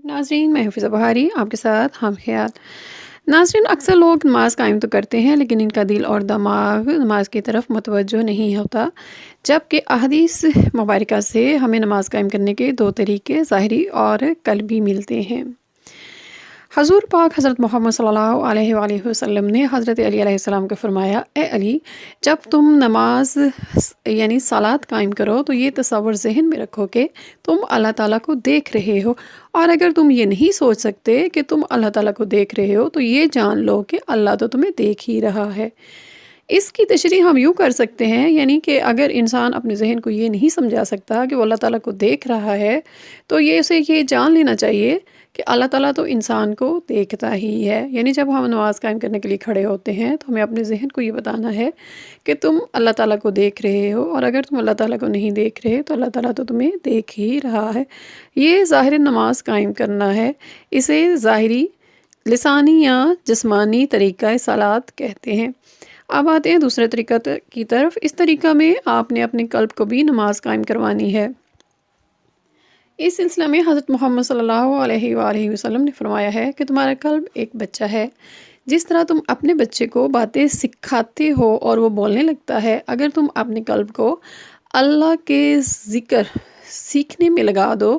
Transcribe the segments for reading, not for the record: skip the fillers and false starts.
नाज़रीन, मैं हफ़ीज़ा बहारी आपके साथ हम ख़याल। नाज़रीन, अक्सर लोग नमाज़ कायम तो करते हैं लेकिन इनका दिल और दिमाग नमाज की तरफ मुतवज्जो नहीं होता। जबकि अहदीस मुबारका से हमें नमाज कायम करने के दो तरीके ज़ाहिरी और क़ल्बी मिलते हैं। हज़ूर पाक हज़रत मोहम्मद सल्लल्लाहु अलैहि वसल्लम ने हज़रत अली अलैहिस्सलाम को फ़रमाया, ए अली, जब तुम नमाज यानी सलात कायम करो तो ये तसव्वुर ज़हन में रखो कि तुम अल्लाह ताला को देख रहे हो, और अगर तुम ये नहीं सोच सकते कि तुम अल्लाह ताला को देख रहे हो तो ये जान लो कि अल्लाह तो तुम्हें देख ही रहा है। इसकी तशरीह हम यूँ कर सकते हैं, यानी कि अगर इंसान अपने ज़हन को ये नहीं समझा सकता कि वो अल्लाह ताला को देख रहा है, तो ये उसे ये जान लेना चाहिए कि अल्लाह ताला तो इंसान को देखता ही है। यानी जब हम नमाज़ कायम करने के लिए खड़े होते हैं तो हमें अपने ज़हन को ये बताना है कि तुम अल्लाह ताला को देख रहे हो, और अगर तुम अल्लाह ताला को नहीं देख रहे तो अल्लाह ताला तो तुम्हें देख ही रहा है। ये ज़ाहिर नमाज कायम करना है। इसे ज़ाहिरी, लिसानी या जिस्मानी तरीक़ा सलात कहते हैं। अब आते हैं दूसरे तरीक़ा की तरफ। इस तरीक़ा में आपने अपने क़ल्ब को भी नमाज कायम करवानी है। इस सिलसिले में हज़रत मोहम्मद सल्लल्लाहु अलैहि वसल्लम ने फरमाया है कि तुम्हारा क़ल्ब एक बच्चा है। जिस तरह तुम अपने बच्चे को बातें सिखाते हो और वो बोलने लगता है, अगर तुम अपने क़ल्ब को अल्लाह के ज़िक्र सीखने में लगा दो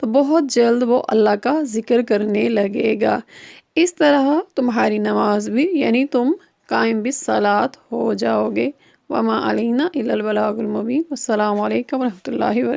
तो बहुत जल्द वो अल्लाह का ज़िक्र करने लगेगा। इस तरह तुम्हारी नमाज भी, यानी तुम कायम बिस्सलात हो जाओगे। वमा अलैना इल्लल बलागुल मुबीन। अस्सलामु अलैकुम व रहमतुल्लाहि व बरकातहू।